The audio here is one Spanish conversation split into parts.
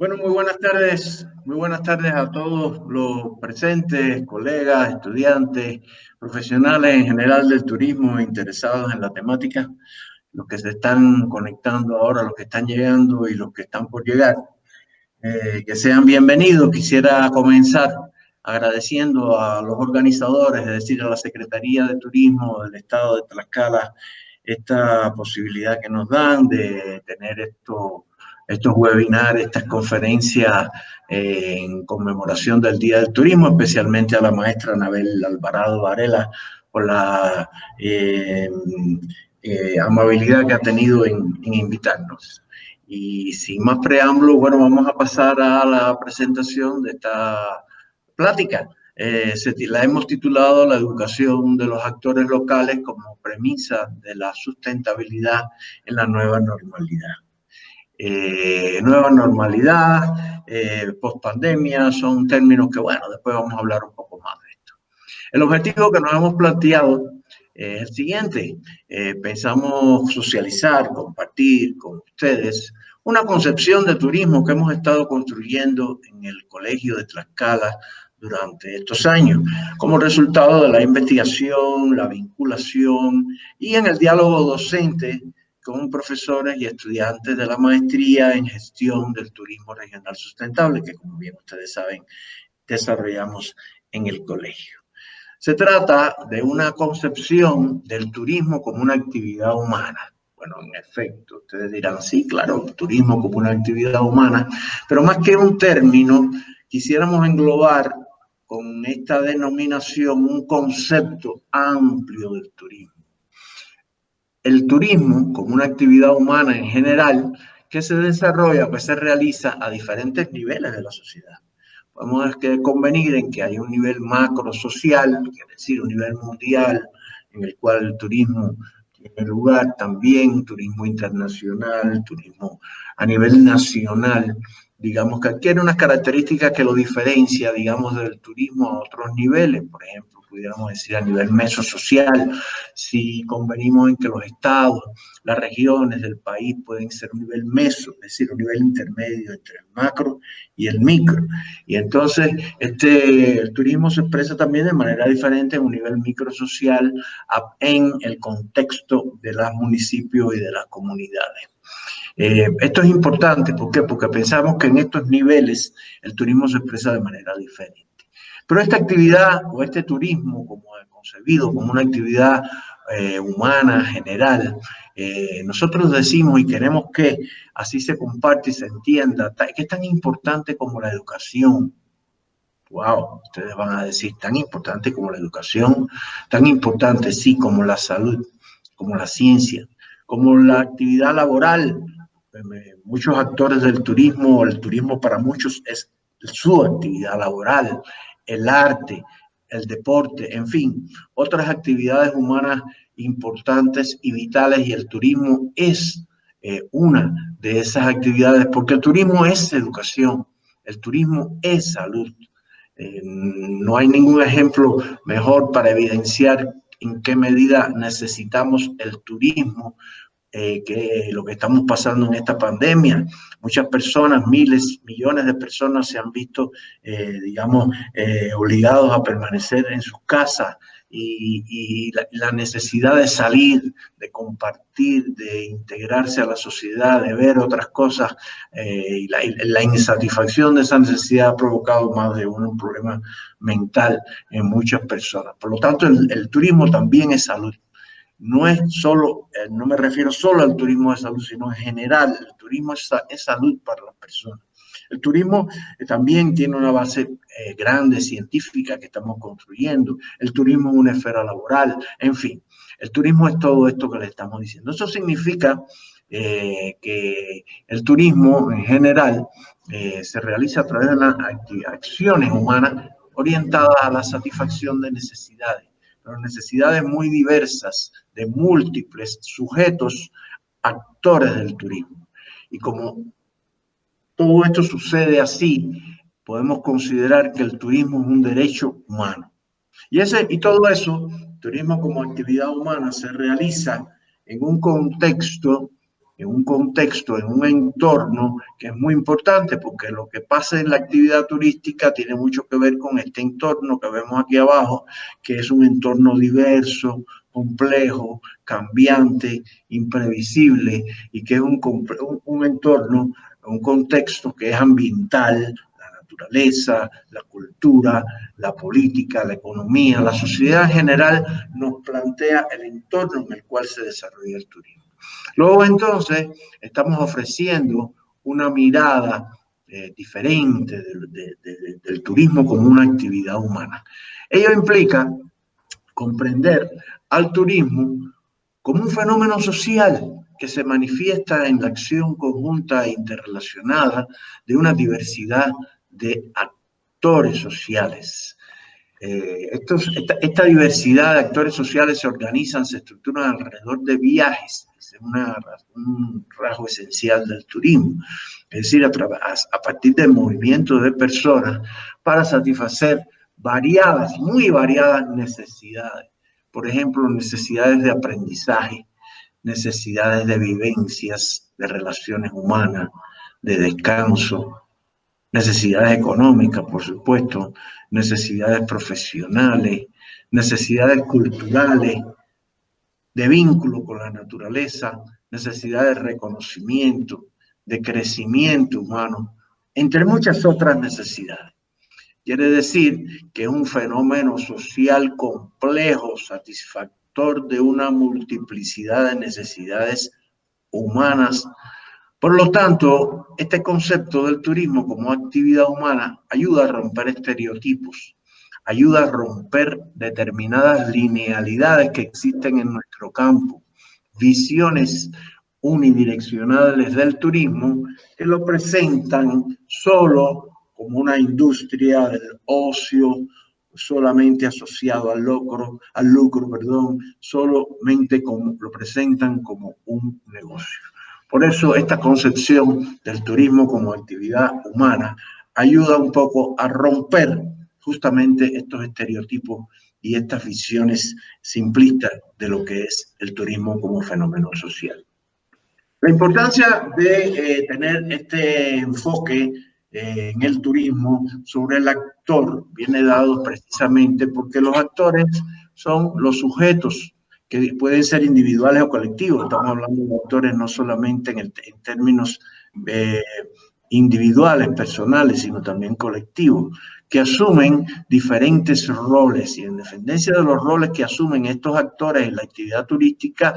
Bueno, muy buenas tardes a todos los presentes, colegas, estudiantes, profesionales en general del turismo interesados en la temática, los que se están conectando ahora, los que están llegando y los que están por llegar. Que sean bienvenidos. Quisiera comenzar agradeciendo a los organizadores, es decir, a la Secretaría de Turismo del Estado de Tlaxcala, esta posibilidad que nos dan de tener estos webinars, estas conferencias en conmemoración del Día del Turismo, especialmente a la maestra Anabel Alvarado Varela por la amabilidad que ha tenido en invitarnos. Y sin más preámbulo, bueno, vamos a pasar a la presentación de esta plática. La hemos titulado La educación de los actores locales como premisa de la sustentabilidad en la nueva normalidad. Nueva normalidad, post-pandemia, son términos que, bueno, después vamos a hablar un poco más de esto. El objetivo que nos hemos planteado es el siguiente. Pensamos socializar, compartir con ustedes una concepción de turismo que hemos estado construyendo en el Colegio de Tlaxcala durante estos años, como resultado de la investigación, la vinculación y en el diálogo docente con profesores y estudiantes de la maestría en gestión del turismo regional sustentable, que como bien ustedes saben, desarrollamos en el colegio. Se trata de una concepción del turismo como una actividad humana. Bueno, en efecto, ustedes dirán, sí, claro, turismo como una actividad humana, pero más que un término, quisiéramos englobar con esta denominación un concepto amplio del turismo. El turismo como una actividad humana en general que se desarrolla, que se realiza a diferentes niveles de la sociedad. Podemos convenir en que hay un nivel macro social, es decir, un nivel mundial, en el cual el turismo tiene lugar, también turismo internacional, turismo a nivel nacional, digamos que adquiere unas características que lo diferencia, digamos, del turismo a otros niveles, por ejemplo, pudiéramos decir a nivel mesosocial, si convenimos en que los estados, las regiones del país pueden ser un nivel meso, es decir, un nivel intermedio entre el macro y el micro. Y entonces el turismo se expresa también de manera diferente en un nivel microsocial en el contexto de los municipios y de las comunidades. Esto es importante, ¿por qué? Porque pensamos que en estos niveles el turismo se expresa de manera diferente. Pero esta actividad o este turismo, como concebido como una actividad humana, general, nosotros decimos y queremos que así se comparte y se entienda, que es tan importante como la educación. Wow, ustedes van a decir, tan importante como la educación, tan importante, sí, como la salud, como la ciencia, como la actividad laboral. Muchos actores del turismo, el turismo para muchos es su actividad laboral, el arte, el deporte, en fin, otras actividades humanas importantes y vitales, y el turismo es una de esas actividades, porque el turismo es educación, el turismo es salud. No hay ningún ejemplo mejor para evidenciar en qué medida necesitamos el turismo que lo que estamos pasando en esta pandemia. Muchas personas, miles, millones de personas se han visto, digamos, obligados a permanecer en sus casas y la necesidad de salir, de compartir, de integrarse a la sociedad, de ver otras cosas, y la insatisfacción de esa necesidad ha provocado más de un problema mental en muchas personas. Por lo tanto, el turismo también es salud. No es solo, no me refiero solo al turismo de salud, sino en general, el turismo es salud para las personas. El turismo también tiene una base grande, científica, que estamos construyendo. El turismo es una esfera laboral, en fin. El turismo es todo esto que le estamos diciendo. Eso significa que el turismo en general se realiza a través de las acciones humanas orientadas a la satisfacción de necesidades, pero necesidades muy diversas de múltiples sujetos, actores del turismo. Y como todo esto sucede así, podemos considerar que el turismo es un derecho humano. Y todo eso, turismo como actividad humana, se realiza en un contexto en un contexto, en un entorno que es muy importante, porque lo que pasa en la actividad turística tiene mucho que ver con este entorno que vemos aquí abajo, que es un entorno diverso, complejo, cambiante, imprevisible, y que es un entorno, un contexto que es ambiental, la naturaleza, la cultura, la política, la economía, la sociedad en general nos plantea el entorno en el cual se desarrolla el turismo. Luego entonces estamos ofreciendo una mirada diferente del turismo como una actividad humana. Ello implica comprender al turismo como un fenómeno social que se manifiesta en la acción conjunta e interrelacionada de una diversidad de actores sociales. Esta diversidad de actores sociales se organizan, se estructuran alrededor de viajes, es un rasgo esencial del turismo, es decir, a partir del movimiento de personas para satisfacer variadas, muy variadas necesidades. Por ejemplo, necesidades de aprendizaje, necesidades de vivencias, de relaciones humanas, de descanso, necesidades económicas, por supuesto, necesidades profesionales, necesidades culturales, de vínculo con la naturaleza, necesidades de reconocimiento, de crecimiento humano, entre muchas otras necesidades. Quiere decir que es un fenómeno social complejo, satisfactor de una multiplicidad de necesidades humanas. Por lo tanto, este concepto del turismo como actividad humana ayuda a romper estereotipos, ayuda a romper determinadas linealidades que existen en nuestro campo, visiones unidireccionales del turismo que lo presentan solo como una industria del ocio, solamente asociado al lucro, solamente lo presentan como un negocio. Por eso esta concepción del turismo como actividad humana ayuda un poco a romper justamente estos estereotipos y estas visiones simplistas de lo que es el turismo como fenómeno social. La importancia de tener este enfoque en el turismo sobre el actor viene dado precisamente porque los actores son los sujetos que pueden ser individuales o colectivos. Estamos hablando de actores no solamente en términos individuales, personales, sino también colectivos, que asumen diferentes roles, y en dependencia de los roles que asumen estos actores en la actividad turística,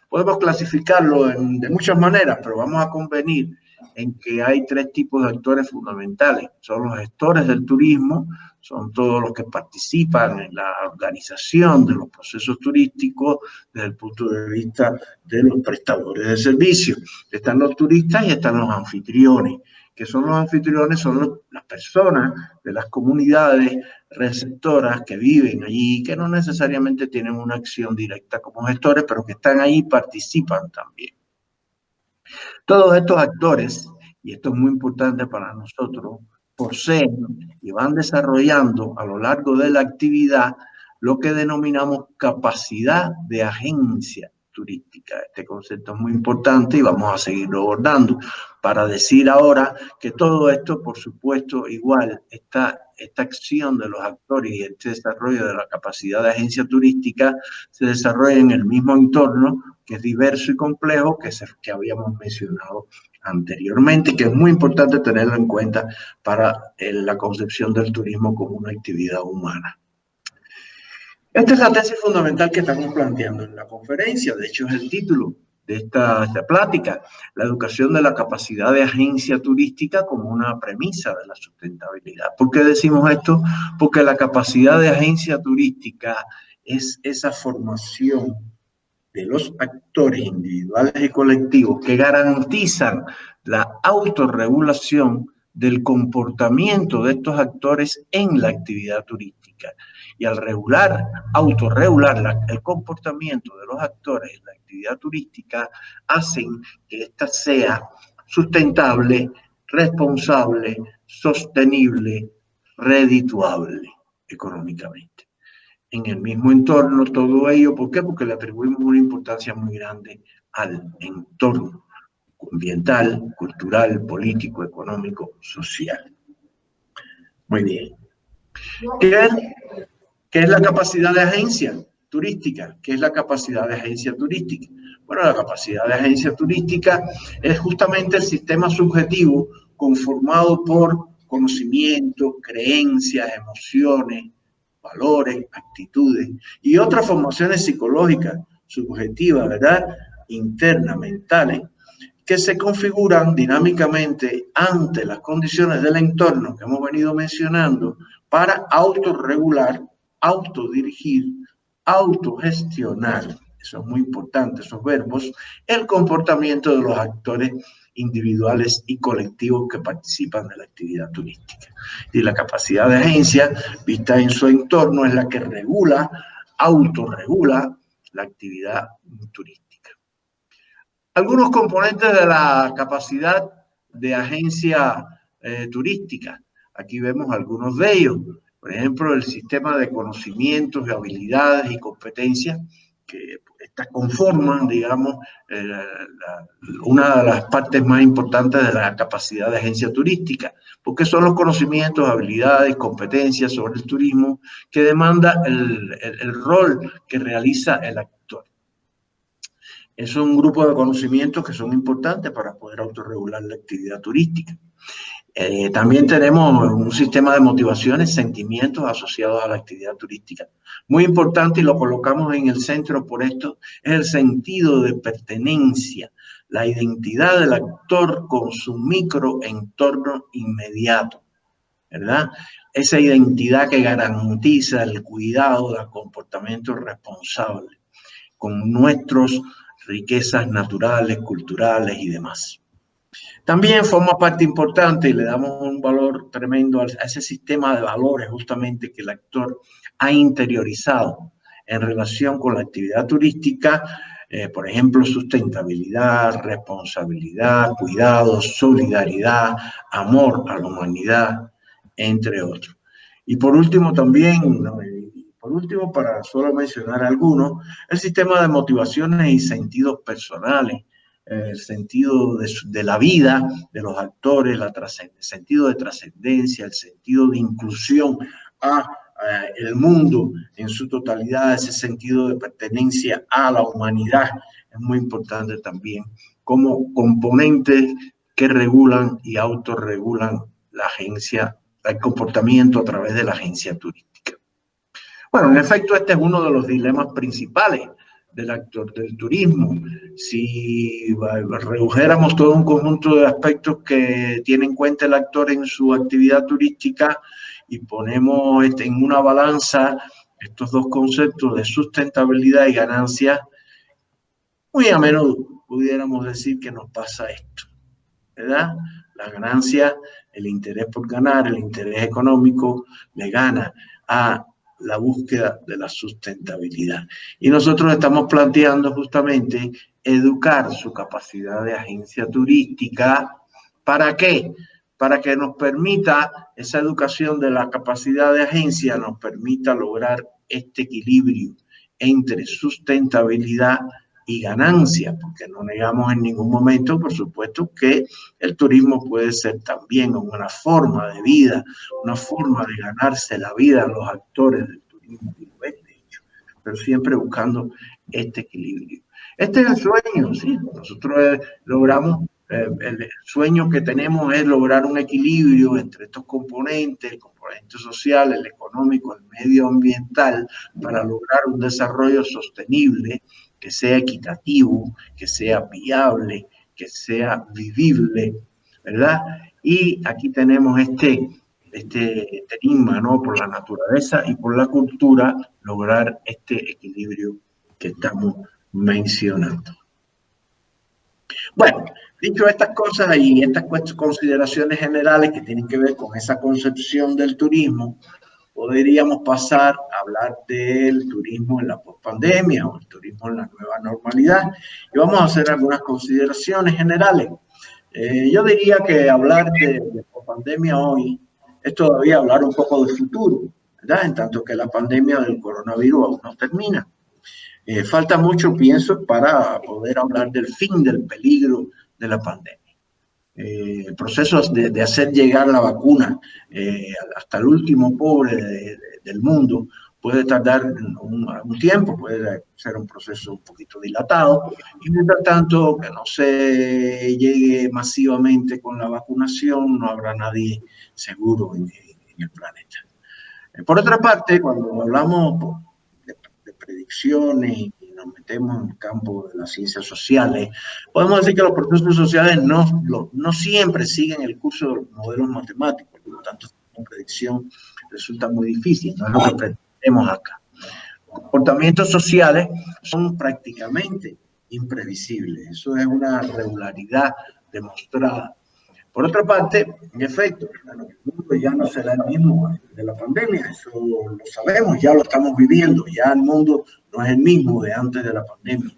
podemos clasificarlo de muchas maneras, pero vamos a convenir en que hay tres tipos de actores fundamentales. Son los gestores del turismo, son todos los que participan en la organización de los procesos turísticos desde el punto de vista de los prestadores de servicios. Están los turistas y están los anfitriones. ¿Qué son los anfitriones? Son las personas de las comunidades receptoras que viven allí, que no necesariamente tienen una acción directa como gestores, pero que están ahí y participan también. Todos estos actores, y esto es muy importante para nosotros, poseen y van desarrollando a lo largo de la actividad lo que denominamos capacidad de agencia turística. Este concepto es muy importante y vamos a seguirlo abordando para decir ahora que todo esto, por supuesto, igual esta acción de los actores y este desarrollo de la capacidad de agencia turística se desarrolla en el mismo entorno que es diverso y complejo que habíamos mencionado anteriormente, que es muy importante tenerlo en cuenta para la concepción del turismo como una actividad humana. Esta es la tesis fundamental que estamos planteando en la conferencia, de hecho es el título de esta plática, la educación de la capacidad de agencia turística como una premisa de la sustentabilidad. ¿Por qué decimos esto? Porque la capacidad de agencia turística es esa formación de los actores individuales y colectivos que garantizan la autorregulación del comportamiento de estos actores en la actividad turística. Y al autorregular el comportamiento de los actores en la actividad turística, hacen que ésta sea sustentable, responsable, sostenible, redituable económicamente. En el mismo entorno, todo ello, ¿por qué? Porque le atribuimos una importancia muy grande al entorno. ambiental, cultural, político, económico, social. Muy bien. ¿Qué es la capacidad de agencia turística? ¿Qué es la capacidad de agencia turística? Bueno, la capacidad de agencia turística es justamente el sistema subjetivo conformado por conocimientos, creencias, emociones, valores, actitudes y otras formaciones psicológicas, subjetivas, ¿verdad? Internas, mentales, que se configuran dinámicamente ante las condiciones del entorno que hemos venido mencionando para autorregular, autodirigir, autogestionar, eso es muy importante, esos verbos, el comportamiento de los actores individuales y colectivos que participan de la actividad turística. Y la capacidad de agencia, vista en su entorno, es la que regula, autorregula la actividad turística. Algunos componentes de la capacidad de agencia turística. Aquí vemos algunos de ellos. Por ejemplo, el sistema de conocimientos, habilidades y competencias que conforman, digamos, una de las partes más importantes de la capacidad de agencia turística, porque son los conocimientos, habilidades, competencias sobre el turismo que demanda el rol que realiza el actor. Es un grupo de conocimientos que son importantes para poder autorregular la actividad turística. También tenemos un sistema de motivaciones, sentimientos asociados a la actividad turística. Muy importante, y lo colocamos en el centro por esto, es el sentido de pertenencia, la identidad del actor con su microentorno inmediato, ¿verdad? Esa identidad que garantiza el cuidado, el comportamiento responsable con nuestras riquezas naturales, culturales y demás. También forma parte importante y le damos un valor tremendo a ese sistema de valores justamente que el actor ha interiorizado en relación con la actividad turística, por ejemplo, sustentabilidad, responsabilidad, cuidado, solidaridad, amor a la humanidad, entre otros. Y por último también, para solo mencionar algunos, el sistema de motivaciones y sentidos personales, el sentido de la vida de los actores, el sentido de trascendencia, el sentido de inclusión a el mundo en su totalidad, ese sentido de pertenencia a la humanidad es muy importante también como componentes que regulan y autorregulan la agencia, el comportamiento a través de la agencia turística. Bueno, en efecto, este es uno de los dilemas principales del actor del turismo. Si redujéramos todo un conjunto de aspectos que tiene en cuenta el actor en su actividad turística y ponemos en una balanza estos dos conceptos de sustentabilidad y ganancia, muy a menudo pudiéramos decir que nos pasa esto, ¿verdad? La ganancia, el interés por ganar, el interés económico, le gana a la búsqueda de la sustentabilidad. Y nosotros estamos planteando justamente educar su capacidad de agencia turística. ¿Para qué? Para que nos permita, esa educación de la capacidad de agencia nos permita lograr este equilibrio entre sustentabilidad y ganancia, porque no negamos en ningún momento, por supuesto, que el turismo puede ser también una forma de vida, una forma de ganarse la vida a los actores del turismo, de hecho, pero siempre buscando este equilibrio. Este es el sueño, sí, nosotros logramos, el sueño que tenemos es lograr un equilibrio entre estos componentes, el componente social, el económico, el medioambiental, para lograr un desarrollo sostenible, que sea equitativo, que sea viable, que sea vivible, ¿verdad? Y aquí tenemos este enigma, ¿no? Por la naturaleza y por la cultura, lograr este equilibrio que estamos mencionando. Bueno, dicho estas cosas y estas consideraciones generales que tienen que ver con esa concepción del turismo, podríamos pasar a hablar del turismo en la pospandemia o el turismo en la nueva normalidad. Y vamos a hacer algunas consideraciones generales. Yo diría que hablar de pospandemia hoy es todavía hablar un poco del futuro, ¿verdad? En tanto que la pandemia del coronavirus aún no termina. Falta mucho, pienso, para poder hablar del fin del peligro de la pandemia. El proceso de hacer llegar la vacuna hasta el último pobre del mundo puede tardar un tiempo, puede ser un proceso un poquito dilatado, y mientras tanto que no se llegue masivamente con la vacunación, no habrá nadie seguro en el planeta. Por otra parte, cuando hablamos de predicciones y nos metemos en el campo de las ciencias sociales, podemos decir que los procesos sociales no siempre siguen el curso de los modelos matemáticos, por lo tanto, la predicción resulta muy difícil, no es lo que pretendemos acá. Los comportamientos sociales son prácticamente imprevisibles, eso es una regularidad demostrada. Por otra parte, en efecto, bueno, el mundo ya no será el mismo de la pandemia, eso lo sabemos, ya lo estamos viviendo, ya el mundo no es el mismo de antes de la pandemia.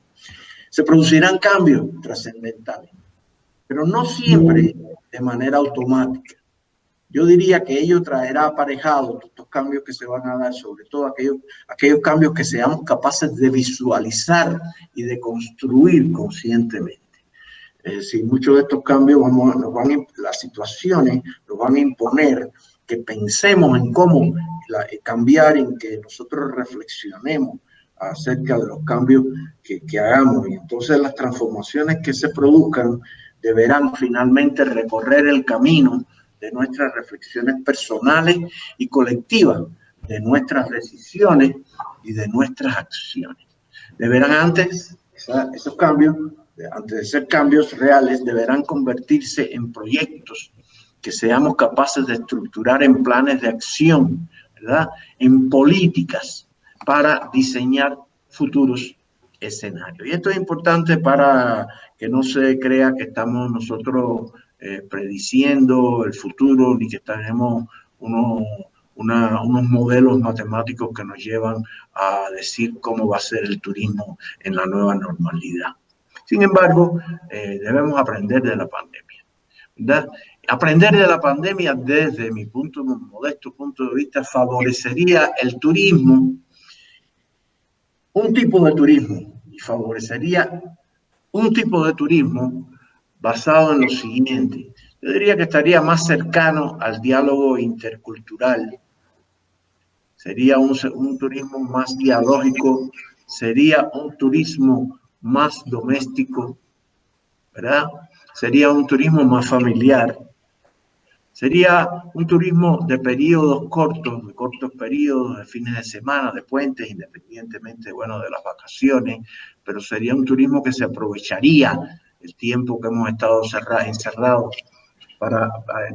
Se producirán cambios trascendentales, pero no siempre de manera automática. Yo diría que ello traerá aparejados estos cambios que se van a dar, sobre todo aquellos cambios que seamos capaces de visualizar y de construir conscientemente. Es decir, muchos de estos cambios las situaciones nos van a imponer que pensemos en cómo cambiar, en que nosotros reflexionemos acerca de los cambios que hagamos. Y entonces las transformaciones que se produzcan deberán finalmente recorrer el camino de nuestras reflexiones personales y colectivas, de nuestras decisiones y de nuestras acciones. Deberán antes, esos cambios, antes de ser cambios reales, deberán convertirse en proyectos que seamos capaces de estructurar en planes de acción, ¿verdad? En políticas para diseñar futuros escenarios. Y esto es importante para que no se crea que estamos nosotros prediciendo el futuro, ni que tenemos unos modelos matemáticos que nos llevan a decir cómo va a ser el turismo en la nueva normalidad. Sin embargo, debemos aprender de la pandemia, ¿verdad? Aprender de la pandemia, desde mi modesto punto de vista, favorecería el turismo, un tipo de turismo, y favorecería un tipo de turismo basado en lo siguiente. Yo diría que estaría más cercano al diálogo intercultural, sería un turismo más dialógico, sería un turismo más doméstico, ¿verdad? Sería un turismo más familiar, sería un turismo de periodos cortos, de cortos periodos, de fines de semana, de puentes, independientemente, bueno, de las vacaciones, pero sería un turismo que se aprovecharía el tiempo que hemos estado encerrados para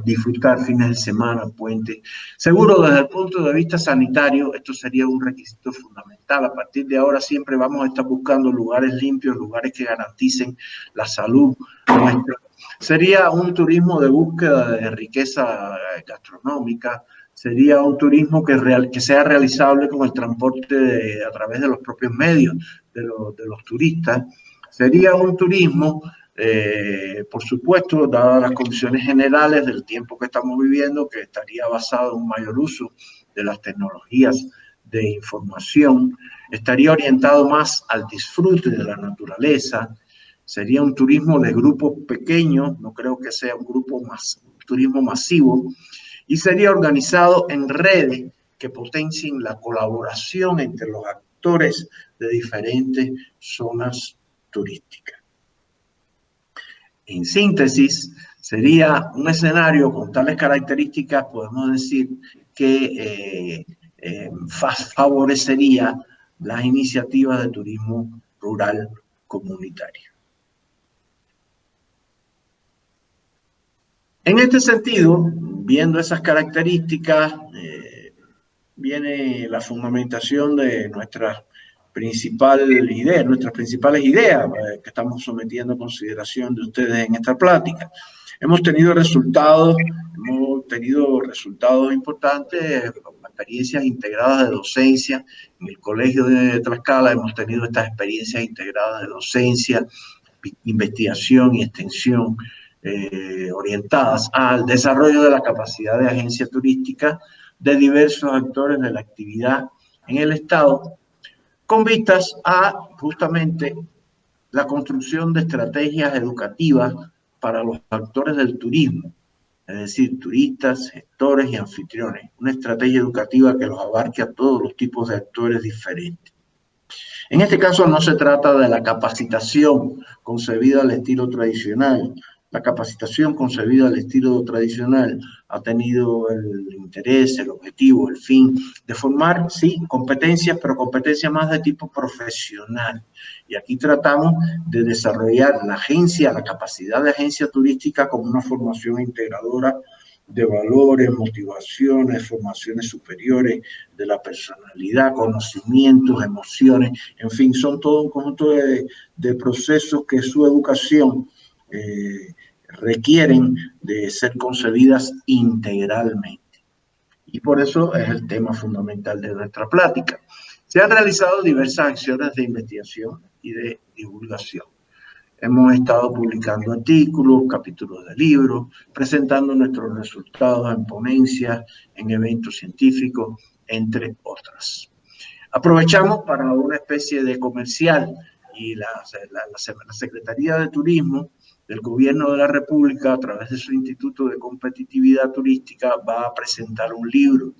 disfrutar fines de semana, puentes. Seguro, desde el punto de vista sanitario, esto sería un requisito fundamental. A partir de ahora siempre vamos a estar buscando lugares limpios, lugares que garanticen la salud nuestra. Sería un turismo de búsqueda de riqueza gastronómica, sería un turismo que sea realizable con el transporte a través de los propios medios de los turistas. Sería un turismo, por supuesto, dadas las condiciones generales del tiempo que estamos viviendo, que estaría basado en un mayor uso de las tecnologías de información, estaría orientado más al disfrute de la naturaleza, sería un turismo de grupos pequeños, no creo que sea un turismo masivo, y sería organizado en redes que potencien la colaboración entre los actores de diferentes zonas turísticas. En síntesis, sería un escenario con tales características, podemos decir que favorecería las iniciativas de turismo rural comunitario. En este sentido, viendo esas características, viene la fundamentación de nuestras principales ideas que estamos sometiendo a consideración de ustedes en esta plática. Hemos tenido resultados importantes, experiencias integradas de docencia. En el Colegio de Tlaxcala hemos tenido estas experiencias integradas de docencia, investigación y extensión, orientadas al desarrollo de la capacidad de agencia turística de diversos actores de la actividad en el Estado, con vistas a justamente la construcción de estrategias educativas para los actores del turismo, es decir, turistas, gestores y anfitriones. Una estrategia educativa que los abarque a todos los tipos de actores diferentes. En este caso no se trata de la capacitación concebida al estilo tradicional. La capacitación concebida al estilo tradicional ha tenido el interés, el objetivo, el fin de formar, sí, competencias, pero competencias más de tipo profesional. Y aquí tratamos de desarrollar la agencia, la capacidad de agencia turística como una formación integradora de valores, motivaciones, formaciones superiores de la personalidad, conocimientos, emociones, en fin, son todo un conjunto de procesos que su educación requieren de ser concebidas integralmente. Y por eso es el tema fundamental de nuestra plática. Se han realizado diversas acciones de investigación y de divulgación. Hemos estado publicando artículos, capítulos de libros, presentando nuestros resultados en ponencias, en eventos científicos, entre otras. Aprovechamos para una especie de comercial y la Secretaría de Turismo del Gobierno de la República, a través de su Instituto de Competitividad Turística, va a presentar un libro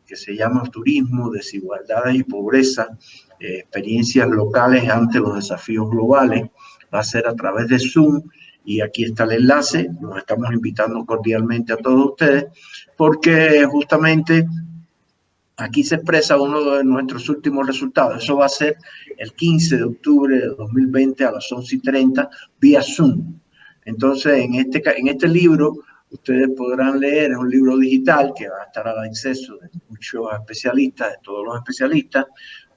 que se llama Turismo, Desigualdades y Pobreza, experiencias locales ante los desafíos globales. Va a ser a través de Zoom y aquí está el enlace. Los estamos invitando cordialmente a todos ustedes porque justamente aquí se expresa uno de nuestros últimos resultados. Eso va a ser el 15 de octubre de 2020 a las 11:30 vía Zoom. Entonces, en este libro ustedes podrán leer, es un libro digital que va a estar al acceso de muchos especialistas, de todos los especialistas.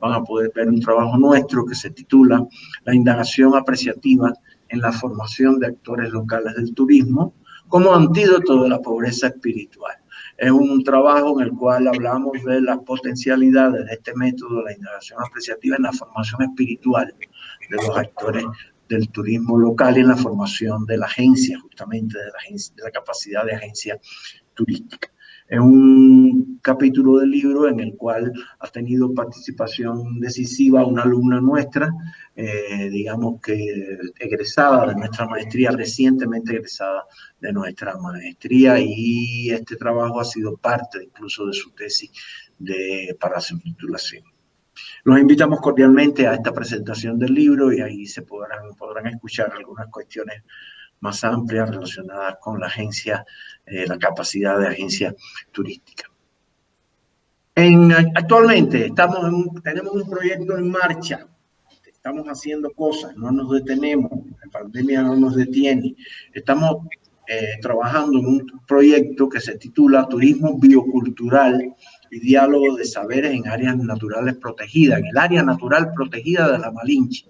Van a poder ver un trabajo nuestro que se titula La indagación apreciativa en la formación de actores locales del turismo como antídoto de la pobreza espiritual. Es un trabajo en el cual hablamos de las potencialidades de este método, la indagación apreciativa en la formación espiritual de los actores del turismo local y en la formación de la agencia, justamente de la capacidad de agencia turística. Es un capítulo del libro en el cual ha tenido participación decisiva una alumna nuestra, digamos que egresada de nuestra maestría, recientemente egresada de nuestra maestría, y este trabajo ha sido parte incluso de su tesis para su titulación. Los invitamos cordialmente a esta presentación del libro y ahí se podrán escuchar algunas cuestiones más amplias relacionadas con la agencia, la capacidad de agencia turística. Actualmente tenemos un proyecto en marcha, estamos haciendo cosas, no nos detenemos, la pandemia no nos detiene. Estamos trabajando en un proyecto que se titula Turismo Biocultural y Diálogo de Saberes en Áreas Naturales Protegidas, en el área natural protegida de la Malinche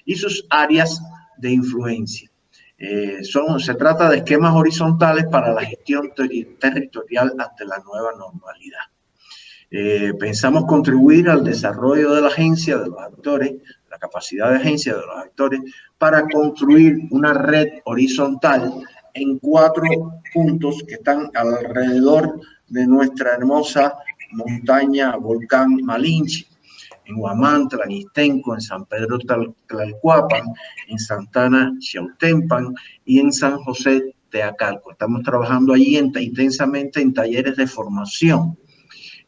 y sus áreas de influencia. Se trata de esquemas horizontales para la gestión territorial ante la nueva normalidad. Pensamos contribuir al desarrollo de la agencia, de los actores, la capacidad de agencia de los actores, para construir una red horizontal en 4 puntos que están alrededor de nuestra hermosa montaña volcán Malinche, en Huamantla, en Ixtenco, en San Pedro Tlalcuapan, en Santana Xiautempan y en San José de Acalco. Estamos trabajando allí intensamente en talleres de formación.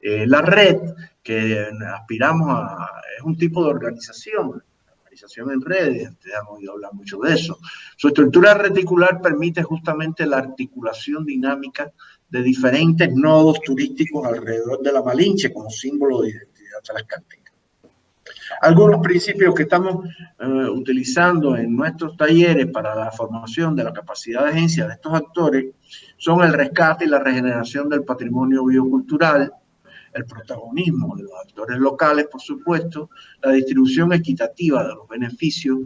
La red que aspiramos es un tipo de organización en redes, ustedes han oído hablar mucho de eso. Su estructura reticular permite justamente la articulación dinámica de diferentes nodos turísticos alrededor de la Malinche como símbolo de identidad tlaxcalteca. Algunos principios que estamos utilizando en nuestros talleres para la formación de la capacidad de agencia de estos actores son el rescate y la regeneración del patrimonio biocultural, el protagonismo de los actores locales, por supuesto, la distribución equitativa de los beneficios,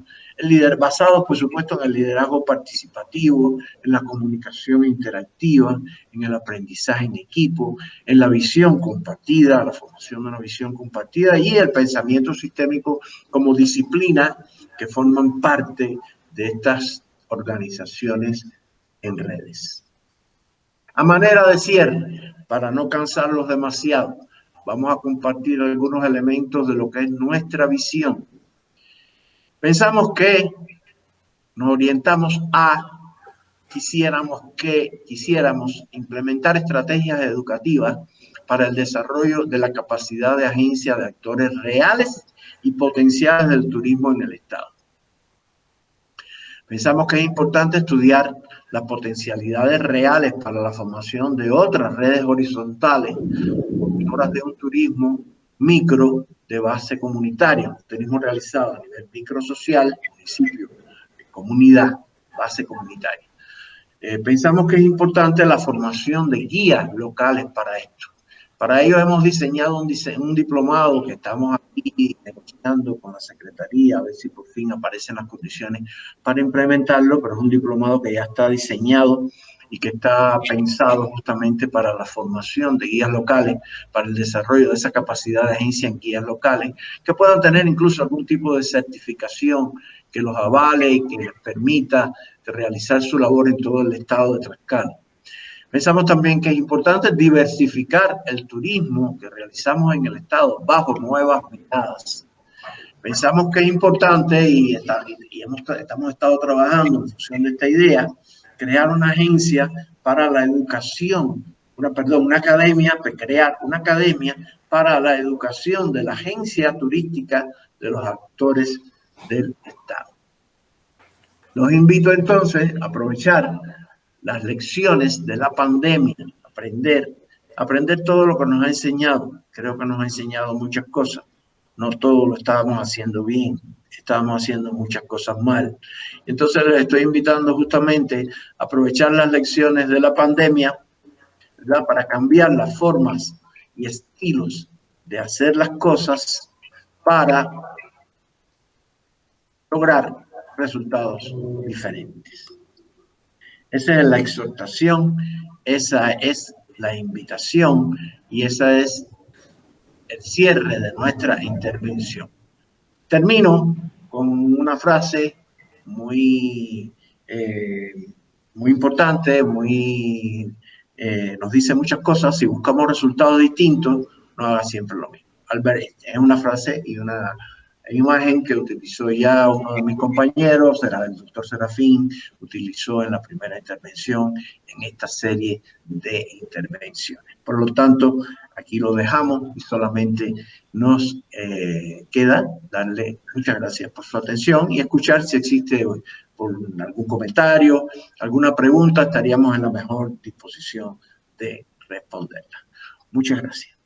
basados, por supuesto, en el liderazgo participativo, en la comunicación interactiva, en el aprendizaje en equipo, en la visión compartida, la formación de una visión compartida y el pensamiento sistémico como disciplina que forman parte de estas organizaciones en redes. A manera de cierre, para no cansarlos demasiado, vamos a compartir algunos elementos de lo que es nuestra visión. Pensamos que nos orientamos a quisiéramos implementar estrategias educativas para el desarrollo de la capacidad de agencia de actores reales y potenciales del turismo en el Estado. Pensamos que es importante estudiar las potencialidades reales para la formación de otras redes horizontales, promotoras de un turismo micro de base comunitaria, turismo realizado a nivel microsocial, municipio, comunidad, base comunitaria. Pensamos que es importante la formación de guías locales para esto. Para ello hemos diseñado un diplomado que estamos aquí negociando con la Secretaría, a ver si por fin aparecen las condiciones para implementarlo, pero es un diplomado que ya está diseñado y que está pensado justamente para la formación de guías locales, para el desarrollo de esa capacidad de agencia en guías locales, que puedan tener incluso algún tipo de certificación que los avale y que les permita realizar su labor en todo el estado de Tlaxcala. Pensamos también que es importante diversificar el turismo que realizamos en el estado bajo nuevas miradas. Pensamos que es importante y hemos estado trabajando en función de esta idea, crear una agencia para la educación, una academia, crear una academia para la educación de la agencia turística de los actores del estado. Los invito entonces a aprovechar las lecciones de la pandemia, aprender todo lo que nos ha enseñado. Creo que nos ha enseñado muchas cosas. No todo lo estábamos haciendo bien, estábamos haciendo muchas cosas mal. Entonces les estoy invitando justamente a aprovechar las lecciones de la pandemia, ¿verdad?, para cambiar las formas y estilos de hacer las cosas para lograr resultados diferentes. Esa es la exhortación, esa es la invitación y esa es el cierre de nuestra intervención. Termino con una frase muy importante, nos dice muchas cosas. Si buscamos resultados distintos, no haga siempre lo mismo. Albert Einstein, es una frase y una imagen que utilizó ya uno de mis compañeros, era el doctor Serafín, utilizó en la primera intervención en esta serie de intervenciones. Por lo tanto, aquí lo dejamos y solamente nos queda darle muchas gracias por su atención y escuchar si existe por algún comentario, alguna pregunta, estaríamos en la mejor disposición de responderla. Muchas gracias.